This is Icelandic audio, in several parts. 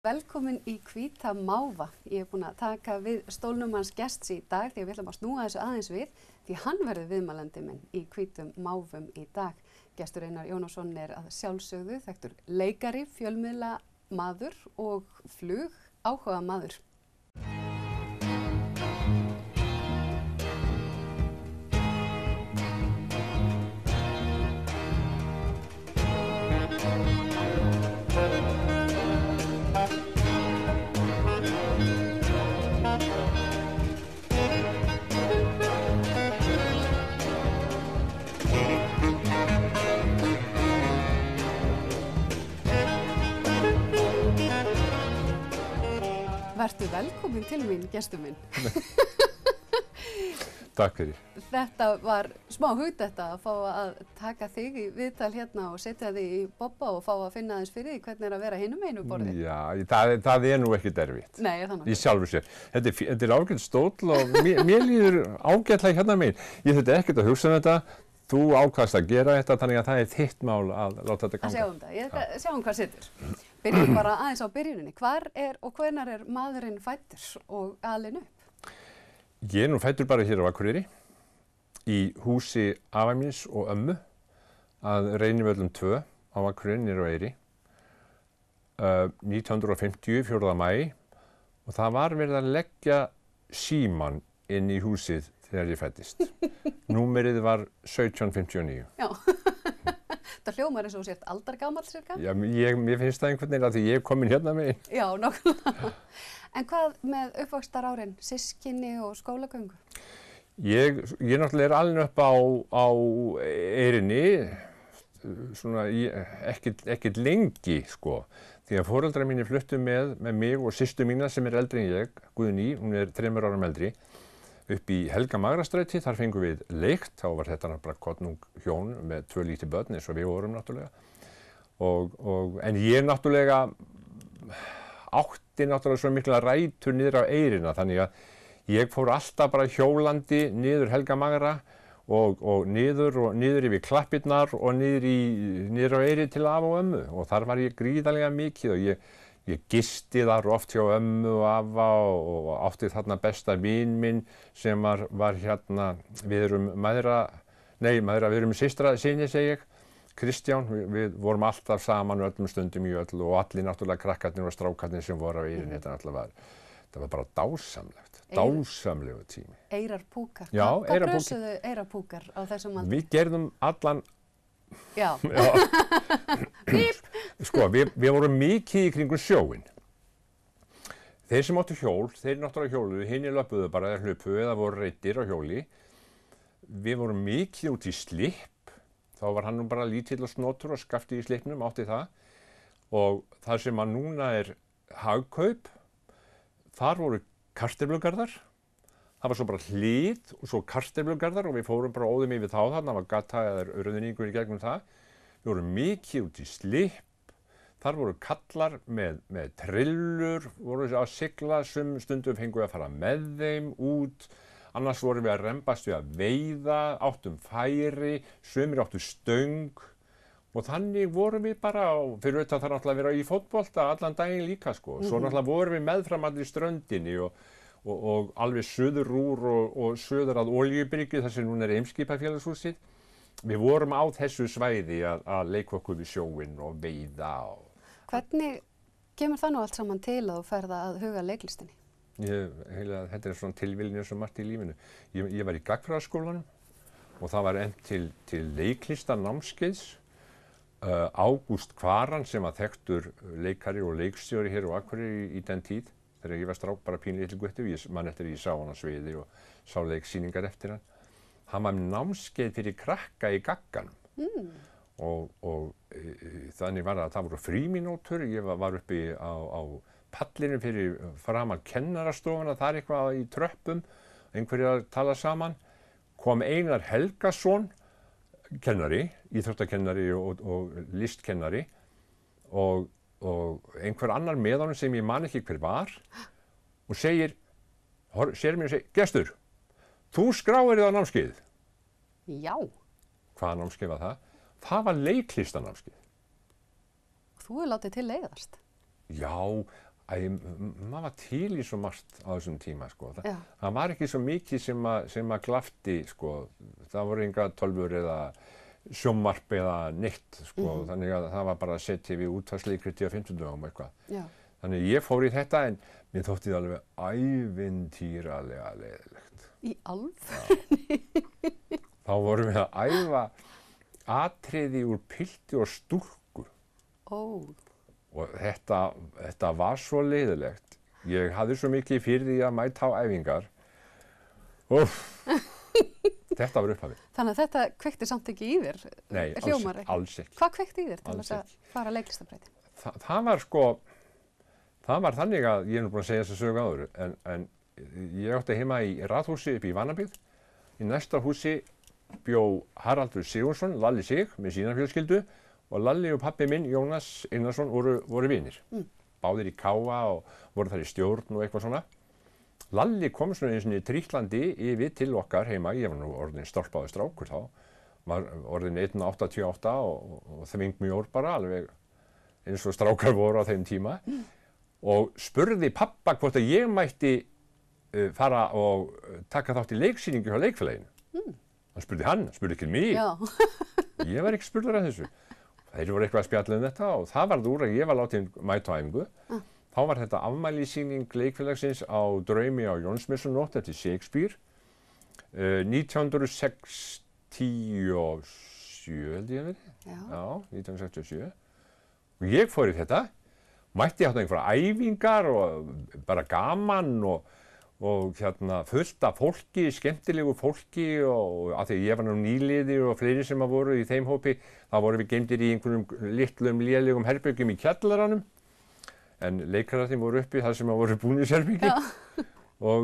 Velkomin í Hvíta máva. Ég búin að taka við stólnum hans gests í dag því að við ætlum að snúa þessu aðeins við því hann verður viðmælandi minn í Hvítum máfum í dag. Gestur Einar Jónasson að sjálfsögðu þekktur leikari, fjölmiðla maður og flug áhuga maður. Vertu velkomin til mín, gestur minn. Takk fyrir. Þetta var smá hugdetta að fá að taka þig í viðtal hérna og setja þig í bobba og fá að finna aðeins fyrir því hvernig að vera hinum einu borði. Já, það nú ekki erfitt. Nei, þannig. Í sjálfu sér. Þetta ágætt stóll og mér líður ágætlega hérna megin. Ég þurfti ekkert að hugsa þetta. Þú ákvaðst að gera þetta, þannig að það þitt mál að láta þetta ganga. Sjáum það. Ég sjáum hvað situr. Byrjum bara aðeins á byrjuninni. Hvar og hvenær maðurinn fæddur og alinn upp? Ég nú fæddur bara hér á Akureyri, í húsi afa míns og ömmu, að Reynivöllum 2 á Akureyri niður á Eyri, 1950, 4. maí, og það var verið að leggja símann inn í húsið þegar ég fæddist. Númerið var 1759. Já, það hljómar eins og sért aldargamall cirka? Já, mér finnst það einhvern veginn að því ég komin hérna megin. Já, nokkulega. En hvað með uppvaxtarárin, systkini og skólagöngu? Ég náttúrulega alinn upp á Eyrinni, svona ekkert lengi, sko. Því að foreldrar mínir fluttu með mig og systur mína sem eldri en ég, Guðný, hún 3 árum eldri, upp í Helga Magrastræti, þar fengum við leikt, þá var þetta bara kornung hjón með 2 lítið börn eins og við vorum náttúrulega. En ég náttúrulega átti svo mikla rætur niður á Eyrina, þannig að ég fór alltaf bara hjólandi niður Helga Magra og niður yfir Klappirnar og niður á Eyri til afa og ömmu og þar var ég gríðarlega mikið og ég gisti þar oft hjá ömmu og afa og átti þarna besta vin minn sem var hérna, við erum systrasyni, segi ég, Kristján, við vorum alltaf saman öllum stundum í öllu og allir náttúrulega krakkarnir og strákarnir sem voru á Eyrinni, þetta var bara dásamlegu tími. Eyrarpúkar. Já, Hvað brösuðu eyrarpúkar á þessum aldri? Við gerðum allan. Já. Bíp! Sko, við vorum mikið í kringum sjóinn. Þeir sem áttu hjól, þeir náttúrulega hjóluðu, hinir löpuðu bara eða hlupu eða voru reiddir á hjóli. Við vorum mikið út í slipp. Þá var hann nú bara lítill og snotur og Skafti í slippnum, átti það. Og það sem að núna Hagkaup, þar voru kartöflugarðar. Það var svo bara hlið og svo kartöflugarðar og við fórum bara óðum yfir þá þarna, það var gata eða rauðningur í gegnum það. Við vorum mikið út í slipp, þar voru kallar með trillur, voru að sigla, stundum fengum við að fara með þeim út, annars vorum við að rembast við að veiða, áttum færi, sumir áttu stöng og þannig vorum við bara, fyrir auðvitað þar náttúrulega að vera í fótbolta allan daginn líka sko, svo náttúrulega vorum við meðfram allir ströndinni og alveg suður úr og suður að Olíubryggju, þar sem núna Eimskipafélagshúsið. Við vorum á þessu svæði að leika okkur við sjóinn og veiða. Hvernig kemur það nú allt saman til að þú ferð að huga leiklistinni? Þetta svona tilviljun eins og margt í lífinu. Ég var í gagnfræðaskólanum og það var til leiklistanámskeiðs. Ágúst Kvaran sem var þekktur leikari og leikstjóri hér á Akureyri í den tíð. Þegar ég var strák bara pínlítið gutti, ég man eftir ég sá hann á sviði og sá leiksýningar eftir hann. Hann var námskeið fyrir krakka í Gagganum og þannig var það voru frímínútur, ég var uppi á pallinu fyrir framan kennarastofuna, þar eitthvað í tröppum, einhverjir að tala saman, kom Einar Helgason, kennari, íþróttakennari og listkennari og einhver annar með honum sem ég man ekki hver var og sér mér og segir, gestur, þú skráir þið á námskeið. Já. Hvaða námskeið var það? Það var leiklistanámskeið. Þú hefur látið til leiðast. Já, maður var til í svo margt á þessum tíma, sko. Já. Það var ekki svo mikið sem að glafti, sko. Það voru enga tölvur eða sjónvarp eða neitt, sko. Þannig að það var bara að setja við útvarpsleikriti á 50 dögum eitthvað. Já. Þannig ég fór í þetta en mér þótti það alveg ævintýralega leiðilegt. Í alvörunni? Þá vorum við að æfa atriði úr pilti og stúlku. Og þetta var svo leiðilegt. Ég hafði svo mikið fyrir því að mæta á æfingar. Þetta var upphafið. Þannig að þetta kveikti samt ekki í þér? Nei, alls ekki. Hvað kveikti í þér til þess að fara leiklistabrautina? Það var sko, það var þannig að ég er nú búinn að segja þessa sögu áður, en ég átti heima í raðhúsi upp í Vanabyggð. Í næsta húsi bjó Haraldur Sigurðsson, Lalli Sig, með sína fjölskyldu og Lalli og pabbi minn, Jónas Einarsson, voru vinir. Báðir í káa og voru þar í stjórn og eitthvað svona. Lalli kom svona eins og trítlandi yfir til okkar heima, ég var nú orðinn stálpaður strákur þá, var orðinn 1,88 og þvingmjór bara, alveg eins og strákar voru á þeim tíma og spurði pappa hvort að ég mætti fara og taka þátt í leiksýningu hjá leikfélaginu. Hann spurði ekki mig. Já. Ég var ekki spurður að þessu. Þeir voru eitthvað að spjalla þetta og það varð úr að ég var látinn mæta á æfingu. Þá var þetta afmælissýning leikfélagsins á Draumi á Jónsmessunótt eftir Shakespeare 1967 held ég verið. Já, 1967. Og ég fór í þetta, mætti átt einhverja æfingar og bara gaman og fullt af fólki, skemmtilegu fólki og af því ég var nú nýliði og fleiri sem voru í þeim hópi, þá vorum við geymdir í einhverjum litlum lélegum herbergjum í kjallaranum en leikararnir voru uppi þar sem voru búningsherbyggi og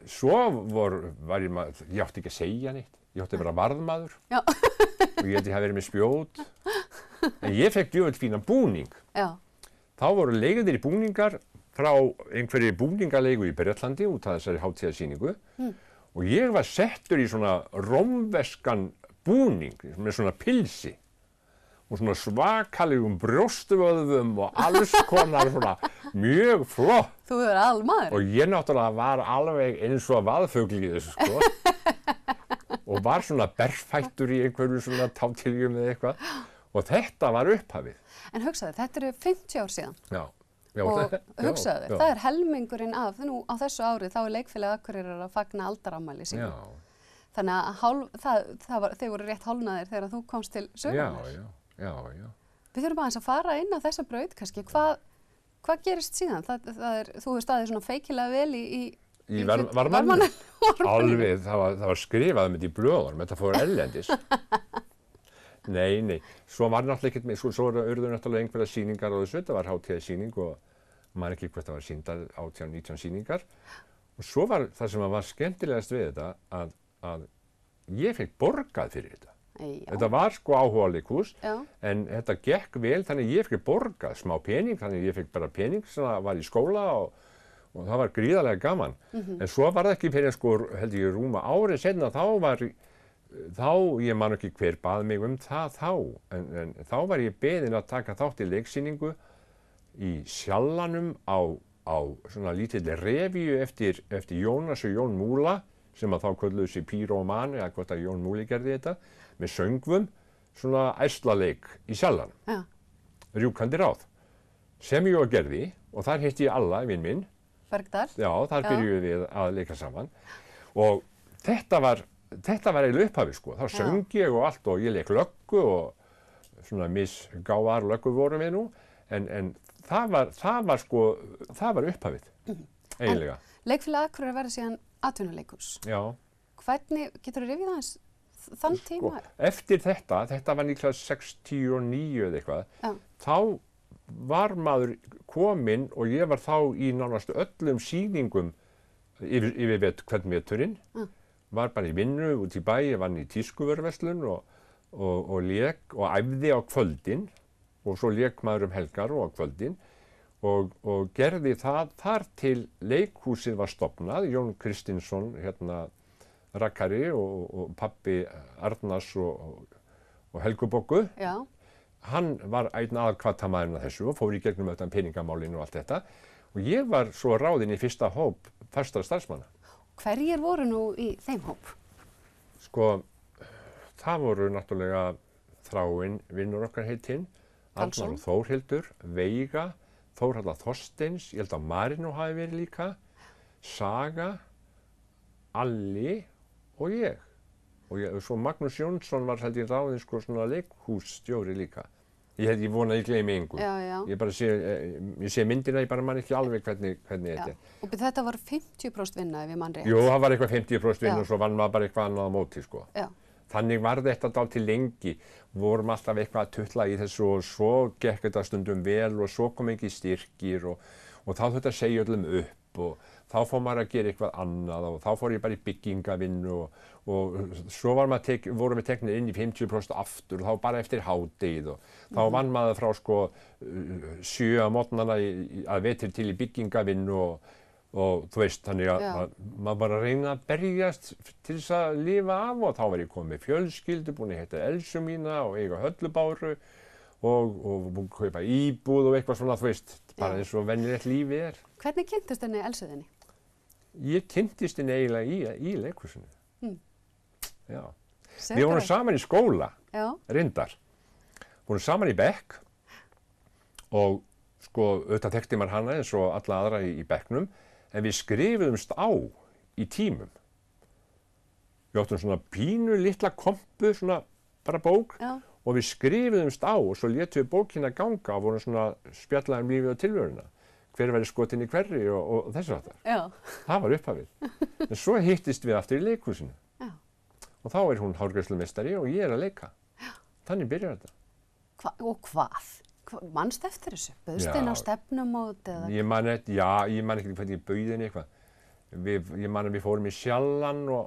svo ég átti ekki að segja neitt, ég átti að vera varðmaður og ég held ég hafi verið með spjót en ég fekk djöfull fínan búning. Þá voru leigðir í búningar frá einhverju búningaleigu í Bretlandi út af þessari hátíðarsýningu og ég var settur í svona rómverskan búning með svona pilsi og svona svakalegum brjóstvöðvum og alls konar svona mjög flott. Þú hefur almaður. Og ég náttúrulega var alveg eins og vaðfugl í þessu sko og var svona berfættur í einhverju svona tátiljum eða eitthvað og þetta var upphafið. En hugsaðu, þetta eru 50 ár síðan. Já. Og hugsaðu, það er helmingurinn af, nú á þessu ári þá er Leikfélag Akureyrar að fagna aldarafmæli sínu. Þannig að þeir voru rétt hálfnaðir þegar þú komst til sögunnar. Já. Við þurfum aðeins að fara inn á þessa braut kannski. Hvað gerist síðan? Þú hefur staðið svona feikilega vel í Varðmanni. Alveg, það var skrifað með í blöðunum, þetta fór erlendis. Nei, svo var náttúrulega ekkert með, svo urðu náttúrulega einhverja sýningar á þessu, þetta var hátíðarsýning og maður ekki hvert það var sýndar 18-19 sýningar og svo var það sem var skemmtilegast við þetta að ég fekk borgað fyrir þetta. Þetta var sko áhugaleikhús en þetta gekk vel þannig ég fekk borgað smá pening, þannig ég fekk bara pening sem var í skóla og það var gríðarlega gaman. En svo var það ekki fyrir sko held ég rúma árið seinna ég man ekki hver bað mig það en þá var ég beðinn að taka þátt í leiksýningu í Sjallanum á svona lítilli revíu eftir Jónas og Jón Múla sem að þá kölluðu sig Píróman eða hvort að Jón Múli gerði þetta með söngvum, svona ærslaleik í Sjallanum, Rjúkandi ráð sem ég gerði og þar hitti ég Alla, vinn minn. Bergdal. Já, þar byrjuðum við að leika saman og þetta var eiginlega upphafið sko, þá söng ég og allt og ég leik löggu og svona misgáðar löggur vorum við nú, en það var upphafið, eiginlega. Leikfélag Akureyrar verður síðan atvinnuleikhús. Já. Hvernig, geturðu rifjað aðeins þann tíma? Eftir þetta var líklega 69 eða eitthvað, þá var maður kominn og ég var þá í nánast öllum sýningum yfir hvern veturinn. Var bara í vinnu út í bæ, ég vann í tískuvöruverslun og lék og æfði á kvöldin og svo lék maður helgar og á kvöldin og gerði það þar til leikhúsið var stofnað, Jón Kristinsson, rakkari og pabbi Arnars og Helgu Boggu, hann var einn aðalhvatamaðurinn að þessu og fór í gegnum þetta peningamálinu og allt þetta og ég var svo ráðinn í fyrsta hóp fastra starfsmanna. Hverjir voru nú í þeim hóp? Sko, það voru náttúrulega Þráinn, vinnur okkar heitinn, Arnar og Þórhildur, Veiga, Þórhalla Þorsteins, ég held að Marino hafi verið líka, Saga, Alli og ég. Og svo Magnús Jónsson var held ég ráðinn sko svona leikhússtjóri líka. Ég vona að ég gleymi engu. Já. Ég sé myndina, ég bara man ekki alveg hvernig þetta er. Og þetta var 50% vinna ef ég man rétt. Jú, það var eitthvað 50% vinna og svo vann maður bara eitthvað annað á móti sko. Já. Þannig var þetta dálítið lengi. Vorum alltaf eitthvað að tulla í þessu og svo gekk þetta stundum vel og svo kom ekki styrkir og þá þurfti að segja öllum upp og þá fór maður að gera eitthvað annað og þá fór ég bara í byggingavinnu og svo vorum við teknir inn í 50% aftur og þá bara eftir hádegið og þá vann maður frá sko 7 á morgnana að vetri til í byggingavinnu og þú veist, þannig að maður bara reyna að berjast til þess að lifa af og þá var ég komið með fjölskyldu, búin að heita Elsu mína og eiga Höllubáru og kaupa íbúð og eitthvað svona, þú veist, bara eins og venjulegt lífið er. Hvernig kynntist henni Elsu þinni? Ég kynntist henni eiginlega í leikhúsinu. Já. Við vorum saman í skóla, reyndar. Vorum saman í bekk og sko, auðvitað þekkti maður hana eins og alla aðra í bekknum, en við skrifuðumst á í tímum. Við áttum svona pínu litla kompu, svona bara bók, og við skrifuðumst á og svo létum við bókina ganga og vorum svona spjallaði lífið og tilveruna. Hver væri skotin í hverri og þessu áttar. Það var upphafið. En svo hittist við aftur í leikhúsinu. Og þá er hún hárgreiðslumeistari og ég er að leika. Þannig byrjar þetta. Og hvað? Manstu eftir þessu? Bauðstu inn á stefnumót eða? Ég man ekki hvernig ég bauð henni eitthvað. Ég man að við fórum í Sjallann og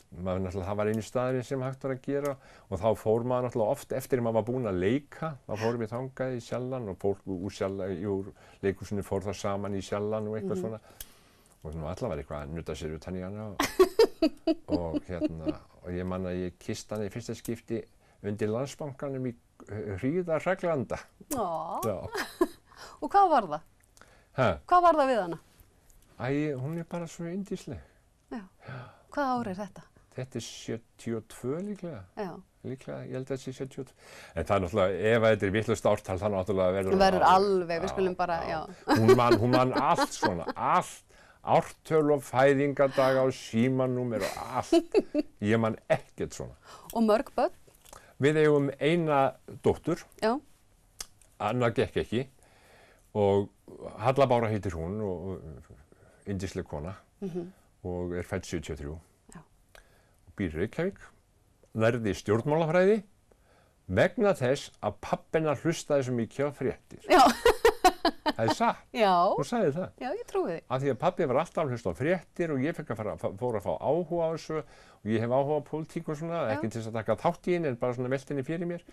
það var einu staðurinn sem hægt var að gera og þá fór maður náttúrulega oft eftir að maður var búinn að leika. Þá fórum við þangað í Sjallann og fólk úr leikhúsinu fór það saman í Sjallann og eitthvað svona. Og allavega var eitthvað að nuta sér út hann í hana og ég man að ég kyssti hana í fyrsta skipti undir Landsbankanum í Hríðarhraglanda. Og hvað var það? Hvað var það við hana? Hún er bara svo yndisleg. Hvaða ár er þetta? Þetta er 72 líklega. Líklega, ég held að þetta sé 72. En það er náttúrulega, ef þetta er vitlaust ártal, það náttúrulega verður alveg, við skulum bara, Hún man allt svona, allt. Ártöl og fæðingadaga og símanúmer og allt. Ég man ekkert svona. Og mörg börn? Við eigum eina dóttur. Anna gekk ekki. Og Halla Bára heitir hún og yndisleg kona. Og er fædd 73. Og býr í Reykjavík. Lærði stjórnmálafræði vegna þess að pabbina hlustaði svo mikið á fréttir. Það er satt. Hún sagði það. Já, ég trúi því. Af því að pabbi var alltaf að hlusta á fréttir og ég fór að fá áhuga á þessu og ég hef áhuga á pólitík og svona, ekki til þess að taka þátt í henni en bara svona velta henni fyrir mér.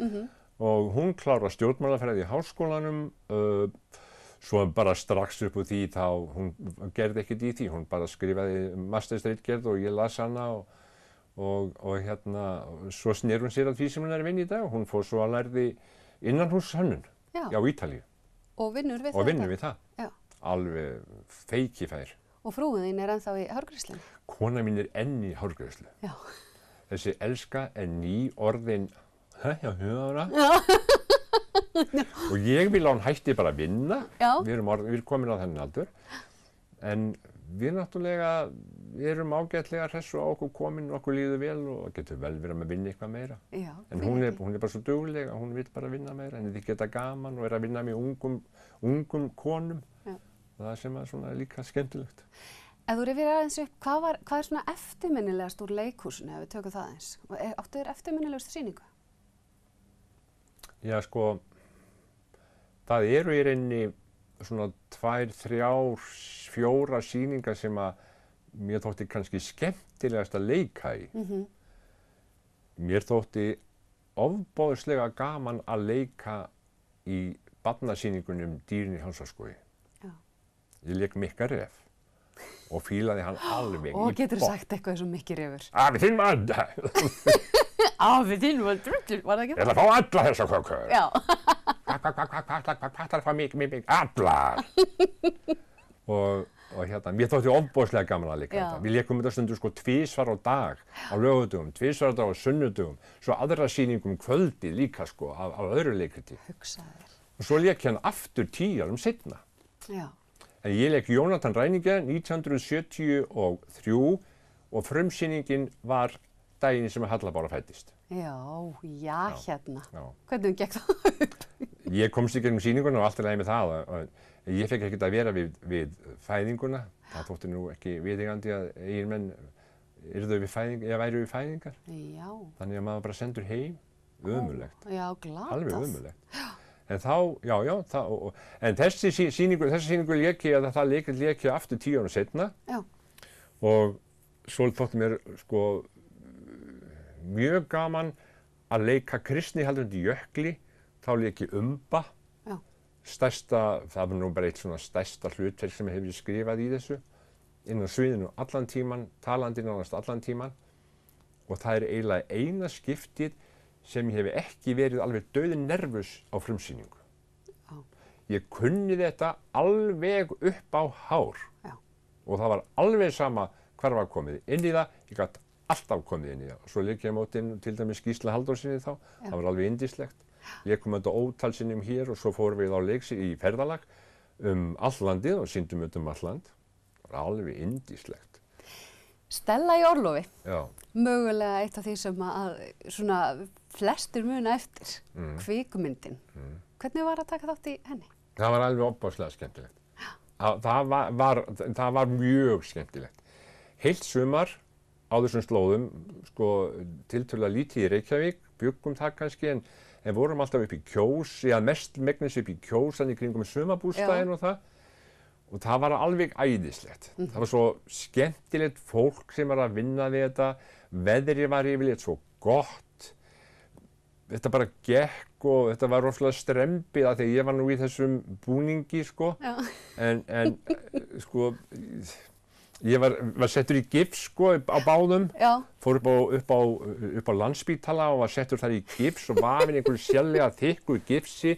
Og hún kláraði stjórnmálafræði í háskólanum, svo bara strax upp úr því þá, hún gerði ekkert í því, hún bara skrifaði mastersritgerð og ég las hana og svo sneri hún sér að því sem hún er að vinna í dag og hún fór svo að lærði innanhúshönnun á Ítalíu. Og vinnur við það? Alveg feikifær. Og frúin þín er ennþá í hárgreiðslu? Kona mín er enn í hárgreiðslu. Þessi elska er nýorðin, ára. Og ég vil að hún hætti bara að vinna. Við erum komin á þennan aldur. En við náttúrulega erum ágætlega hress og okkur komin og okkur líður vel og getur vel verið að vinna eitthvað meira. En hún er bara svo dugleg að hún vil bara vinna meira en þið geta gaman og er að vinna með ungum konum. Það sem er svona líka skemmtilegt. Ef þú rifjar aðeins upp, hvað er svona eftirminnilegast úr leikhúsinu ef við tökum það eins? Áttu þér eftirminnilegustu sýningu? Já, sko, það eru í rauninni svona 2, 3, 4 sýningar sem að mér þótti kannski skemmtilegast að leika í. Mér þótti ofboðslega gaman að leika í barnasýningunum Dýrin í Hálsaskógi. Ég leik Mikka Ref og fílaði hann alveg í botn. Og getur þú sagt eitthvað eins og Mikki Refur? Við finnum að Afi þinn var drullu, var það ekki Ég ætla að fá alla þessa köku. Já. Hvað ætlar að fá mikið, allar. Og hérna, mér þótti ofboðslega gaman að leika þetta. Við leikum þetta stundum sko 2 á dag á laugardögum, 2 á dag á sunnudögum, svo aðra sýningum kvöldi líka sko af öðru leikriti. Hugsaðir. Og svo leik ég hann aftur 10 árum seinna. Já. En ég leik Jónatan Ræninge 1973 og frumsýningin var daginn sem Hallabára fæddist. Já, hérna. Já. Hvernig gekk það upp? Ég komst í gegnum sýninguna og allt er leið með það. Ég fekk ekkert að vera við fæðinguna. Það þótti nú ekki viðeigandi að eiginmenn væru við fæðingar. Já. Þannig að maður bara sendur heim. Ömurlegt. Já, glatað. Alveg ömurlegt. En þá, en þessi sýningu lék ég að það lék ég aftur 10 árum seinna. Já. Og svo þótti mér sko mjög gaman að leika Kristni Halldóru Jökli. Þá lék ég Umba. Já. Það var nú bara eitt svona stærsta hlutverk sem ég hef skrifað í þessu. Inn á sviðinu allan tíman, talandi nánast allan tíman. Og það er eiginlega eina skiptið sem ég hef ekki verið alveg dauðnervus á frumsýningu. Já. Ég kunni þetta alveg upp á hár. Já. Og það var alveg sama hvar var komið inn í það, ég gat alltaf komið inn í það. Svo lék ég á móti til dæmis Gísla Halldórssyni þá, það var alveg yndislegt. Lékum þetta ótal sinnum hér og svo fórum við á leiks í ferðalag all landið og sýndum þetta all land. Það var alveg yndislegt. Stella í orlofi. Já. Mögulega eitt af því sem að svona flestir muna eftir, kvikmyndin. Hvernig var að taka þátt í henni? Það var alveg ofboðslega skemmtilegt. Það var mjög skemmtilegt. Heilt sumar á þessum slóðum, sko tiltölulega lítið í Reykjavík, bjuggum það kannski, en vorum alltaf upp í Kjós, mest megnis upp í Kjós, þannig kringum sumarbústaðinn og það. Og það var alveg æðislegt. Það var svo skemmtilegt fólk sem var að vinna við þetta, veðrið var yfirleitt svo gott. Þetta bara gekk og þetta var rosalega strembið af því ég var nú í þessum búningi sko. Já. En sko, ég var settur í gifs sko á báðum. Já. Fór upp á Landspítala og var settur þar í gifs og vafinn einhverju sérlega þykku gifsi.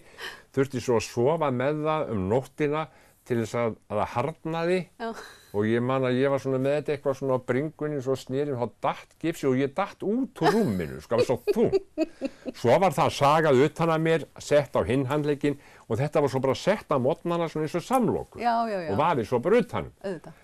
Þurfti svo að sofa með það nóttina til þess að það harðnaði. Já. Og ég man að ég var svona með þetta eitthvað svona á bringunni, svo snerinn, þá datt gifsi og ég datt út úr rúminu, sko, svo þungt. Svo var það sagað utan að mér, sett á hinn handlegginn og þetta var svo bara sett á morgnana svona eins og samlokur. Já. Og vafið svo bara utan. Auðvitað.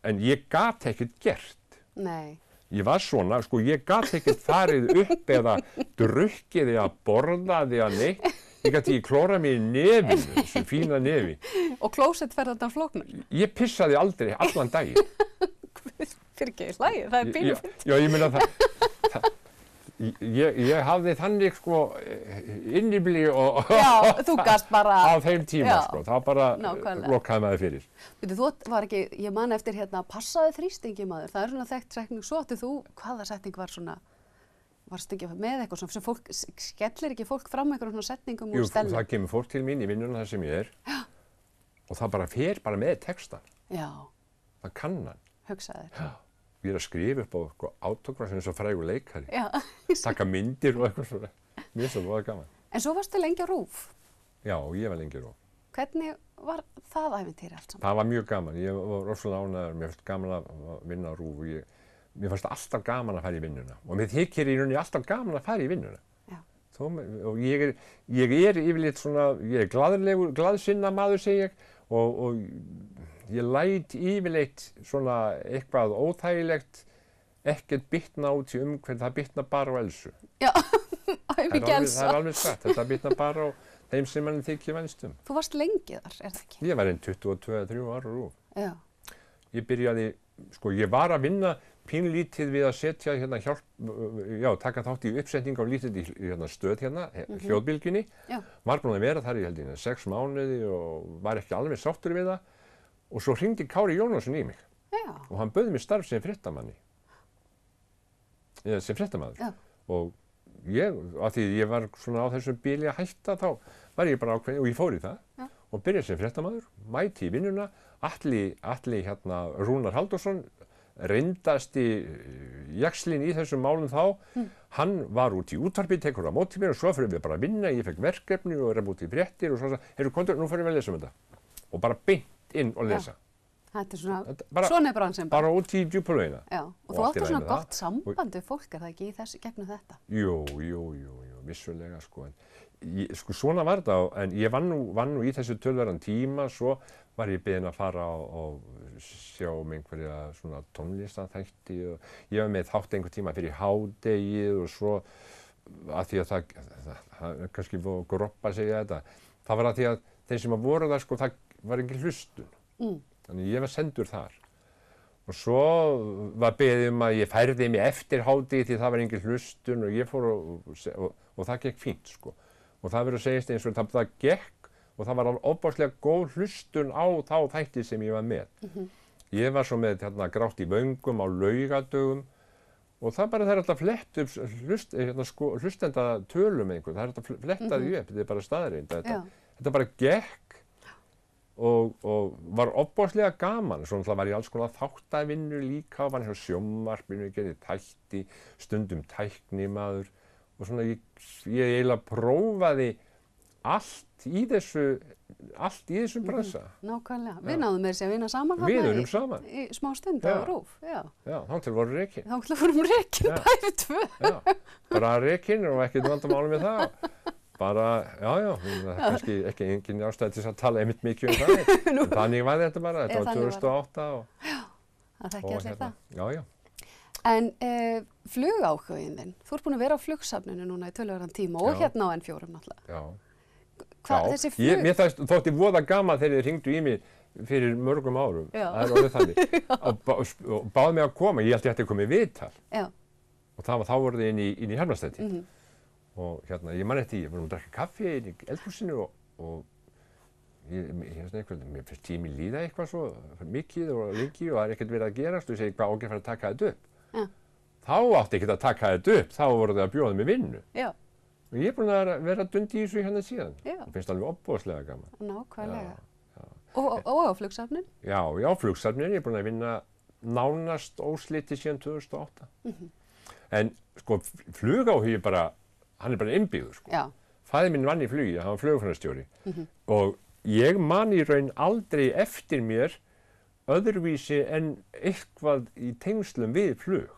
En ég gat ekkert gert. Nei. Ég var svona, sko, ég gat ekkert farið upp eða drukkið eða borðað eða neitt. Ég gæti ekki klóra mig í nefinu, þessu fína nefi. Og klósett fer þetta flóknar? Ég pissaði aldrei, allan daginn. Fyrir ekki slægið, það er pínu fyrir. Já, ég meina ég hafði þannig, sko, innibli og Já, þú gast bara á þeim tíma, sko. Það bara lokaði maður fyrir. Þú var ekki, ég man eftir hérna, passaði þrýstingi maður. Það er svona þekkt setning, svo átti þú, hvaða setning var svona? Varst ekki með eitthvað svona, sem fólk, skellir ekki fólk fram eitthvað svona setningum úr Stellu? Jú, það kemur fólk til mín í vinnuna þar sem ég er. Já. Og það bara fer bara með textan. Já. Það kann hann. Hugsaðir. Já. Ég er að skrifa upp á autograf sem er svo frægur leikari. Já. Taka myndir og eitthvað svona. Mér svo var gaman. En svo varstu lengi á RÚV. Já, ég var lengi á RÚV. Hvernig var það ævintýri allt saman? Það var mjög gaman. Ég var rosalega ánægður. Mér fannst gaman að vinna á RÚV og mér fannst alltaf gaman að fara í vinnuna og mér þykir í rauninni alltaf gaman að fara í vinnuna. Já. Og ég er yfirleitt svona, ég er glaðlegur, glaðsinna maður segi ég og ég læt yfirleitt svona eitthvað óþægilegt ekkert bitna út í umhverfið, það bitna bara á Elsu. Já, mikið Elsa. Það er alveg satt, þetta bitna bara á þeim sem mann þykir vænst um. Þú varst lengi þar, er það ekki? Ég var 22-23 ára á RÚV. Já. Ég byrjaði, sko ég var að vinna pínlítið við að setja hérna taka þátt í uppsetning á lítið stöð hérna, hljóðbylgjunni. Var búinn að vera þar í held ég 6 mánuði og var ekki alveg sáttur við það. Og svo hringdi Kári Jónasson í mig. Já. Og hann bauð mér starf sem fréttamanni. Sem fréttamaður. Já. Og af því ég var svona á þessum bili að hætta þá, var ég bara ákveðin og ég fór í það. Já. Og byrjaði sem fréttamaður, mæti í vinnuna, Atli hérna Rúnar Halldórsson, reyndasti jaxlinn í þessum málum þá, hann var út í útvarpi, tekur á móti mér og svo fyrir við bara að vinna, ég fekk verkefni og er út í fréttir og svo heyrðu kontur, nú fyrir við að lesa þetta. Og bara beint inn og lesa. Þetta er svona er bransinn. Bara út í djúpulaugina. Já, og þú áttu svona gott samband við fólk, er það ekki, gegnum þetta? Jú, vissulega, sko. Sko, svona var þetta, en ég vann nú í þessu tölverðan tíma, svo var ég beðinn að fara og sjá einhverja svona tónlistaþætti og ég var með þátt einhver tíma fyrir hádegið og svo að því að það kannski fór að groppa sig þetta. Það var að því að þeir sem voru það, sko, það var engin hlustun. Þannig ég var sendur þar. Og svo var beðið að ég færði mig eftir hádegið því það var engin hlustun og ég fór og það gekk fínt, sko. Og það verður að segjast eins og það gekk og það var alveg ofboðslega góð hlustun á þá þætti sem ég var með. Ég var svo með Grátt í vöngum á laugadögum og það bara er alltaf flett upp hlustenda tölum einhvern, það er alltaf flettaði upp, þetta er bara staðreind. Þetta bara gekk og var ofboðslega gaman. Svo var ég alls konar þáttavinnu líka, var hjá sjónvarpinu, gerði þætti, stundum tæknimaður og svona ég eiginlega prófaði allt í þessum bransa. Nákvæmlega. Við náðum með þessi að vinna saman þarna í smá stund á RÚV. Já, þangað til vorum rekin. Þangað til vorum rekin bæði tvö. Já, bara rekin og ekkert vandamáli með það. Bara, já, kannski ekki engin ástæði til að tala einmitt mikið um það. Þannig var þetta bara, þetta var 2008 og já, það þekkja sér það. Já. En flugáhuginn þinn, þú ert búin að vera á flugsafninu núna í töluverðan tíma og hérna á N4 náttúrulega. Já. Þessi flug... Mér þótti voða gaman þegar þið hringdu í mig fyrir mörgum árum. Það er orðið þannig. Og báðu mig að koma, ég held ég ætti að koma í viðtal. Já. Og þá voru þið inn í Hermannstræti. Og ég man eftir, ég var að drekka kaffi inn í eldhúsinu og mér finnst tíminn líða eitthvað svo mikið og lengi og það er ekkert verið að gerast og ég segi hvað ágætt fara að taka þetta upp. Þá átti ekkert að taka þetta upp, þá voru þið að bjóða mig vinnu. Og ég er búin að vera dundi í þessu hérna síðan. Það finnst alveg ofboðslega gaman. Nákvæmlega. Og á flugsafnin? Já, flugsafnin. Ég er búin að vinna nánast óslitið síðan 2008. En sko, flugáhugi hann er bara innbyggður, sko. Faðir minn vann í flugi, hann var flugfræðistjóri. Og ég man í raun aldrei eftir mér öðruvísi en eitthvað í tengslum við flug.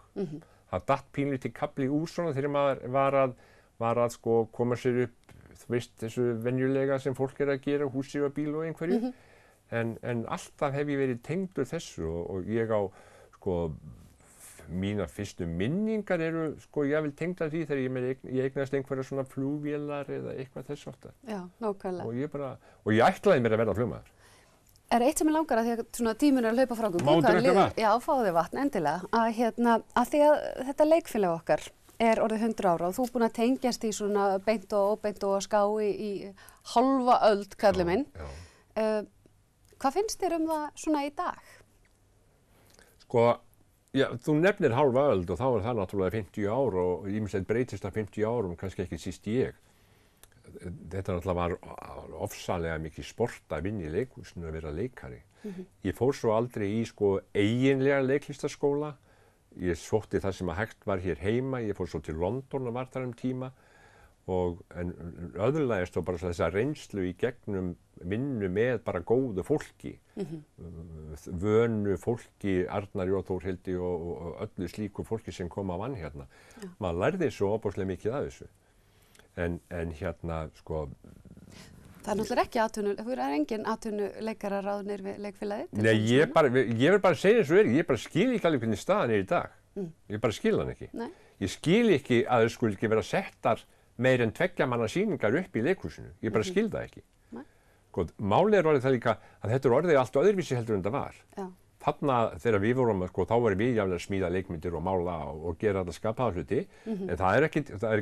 Það datt pínlítið kafli úr svona þegar maður var að sko koma sér upp, þú veist, þessu venjulega sem fólk er að gera, húsi og bíl og einhverju. En alltaf hef ég verið tengdur þessu og ég á, sko, mínar fyrstu minningar eru, sko, ég vil tengda því þegar ég eignast einhverja svona flugvélar eða eitthvað þess aftar. Já, nákvæmlega. Og ég ætlaði mér að verða flugmaður. Er eitt sem ég langar að því að svona tíminn er að hlaupa frá okkur. Má drekka vatn? Já, fáðu þig vatn, endilega. Að því að þetta leikfélag okkar er orðið 100 ára og þú er búin að tengjast í svona beint og óbeint og ská í hálfa öld, kalli minn. Hvað finnst þér um það svona í dag? Sko, já, þú nefnir hálfa öld og þá er það náttúrulega 50 ár og ýmislegt breytist af 50 árum, kannski ekki síst ég. Þetta náttúrulega var ofsalega mikið sport að vinna í leikhúsinu að vera leikari. Ég fór svo aldrei í sko eiginlega leiklistaskóla. Ég sótti það sem að hægt var hér heima. Ég fór svo til London og var þar tíma. En öðrulegist þá bara þessa reynslu í gegnum vinnu með bara góðu fólki. Vönu fólki, Arnar J. Þórhildi og öllu slíku fólki sem kom að vann hérna. Maður lærði svo ofboðslega mikið af þessu. En hérna, sko... Það er náttúrulega ekki það er engin atvinnuleikarar ráðnir við leikfélagið? Nei, ég vil bara segja eins og ég bara skil ekki alveg hvernig staðan er í dag. Ég bara skil hann ekki. Nei. Ég skil ekki að það skuli ekki vera settar meir en 2 manna sýningar upp í leikhúsinu. Ég bara skil það ekki. God, málið er orðið það líka að þetta er orðið allt öðruvísi heldur en það var. Já. Þarna þegar við vorum, sko, þá varum við jafnlega að smíða leikmyndir og mála og gera þetta skapaða hluti. En það er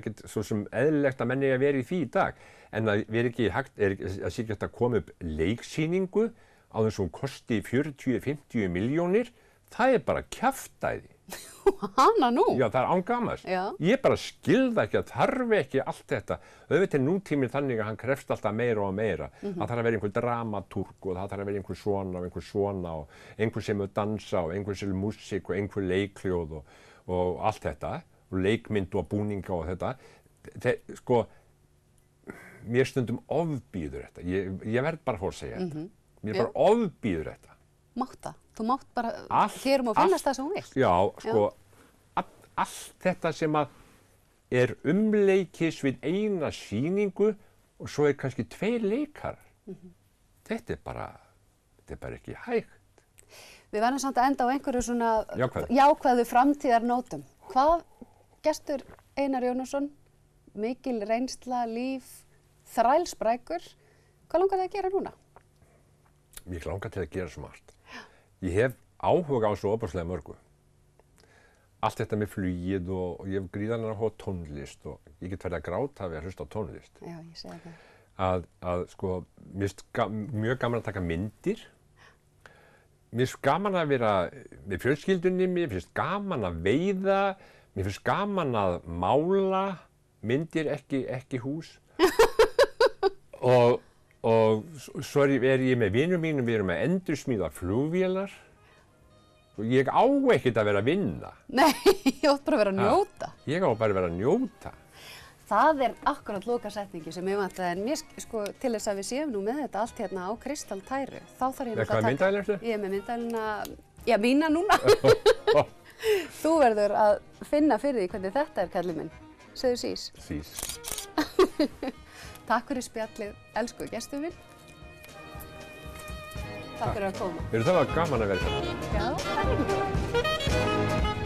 ekkert svo sem eðlilegt að menni að vera í því í dag. En það er ekki hægt að koma upp leiksýningu á þess að hún kosti 40-50 milljónir. Það er bara kjaftæði. Hana nú? Já, það er án gamans. Já. Ég bara skilða ekki að þarf ekki allt þetta. Auðvitað er nútíminn þannig að hann krefst alltaf meira og meira. Það þarf að vera einhver dramatúrk og það þarf að vera einhver svona og einhver sem er dansa og einhver sem er músík og einhver leikljóð og allt þetta. Og leikmynd og búninga og þetta. Sko, mér stundum ofbýður þetta. Ég verð bara að segja þetta. Mér bara ofbýður þetta. Máta. Þú mátt bara hér og finnast það sem hún vilt. Já, sko, allt þetta sem að er umleikis við eina sýningu og svo er kannski 2 leikarar. Þetta er bara ekki hægt. Við verðum samt að enda á einhverju svona Jákvæðu. jákvæðu framtíðarnótum. Hvað, Gestur Einar Jónasson, mikil reynsla, líf, þrælsprækur, hvað langar þið að gera núna? Mér langar til að gera svo margt. Ég hef áhuga á svo opaslega mörgu. Allt þetta með flugið og ég hef gríðarlega áhuga á tónlist og ég get verið að gráta við að hlusta á tónlist. Já, ég segi það. Að sko, mér finnst mjög gaman að taka myndir. Mér finnst gaman að vera með fjölskyldunni, mér finnst gaman að veiða, mér finnst gaman að mála myndir, ekki hús. Og svo er ég með vinum mínum, við erum að endursmíða flugvélar og ég á ekkert að vera að vinna. Nei, ég átt bara að vera að njóta. Ég á bara að vera að njóta. Það er akkurat lokasetningi sem ég vantaði, en mér sko til þess að við séum nú með þetta allt hérna á kristaltæru, þá þarf ég Hvað myndavélina ertu? Ég er með myndavélina, já, mína núna. Þú verður að finna fyrir því hvernig þetta er, kallið minn. Segðu sís. Sís. Takk fyrir spjallið, elsku gestur minn. Takk fyrir að koma. Það var gaman að vera hérna. Já, það er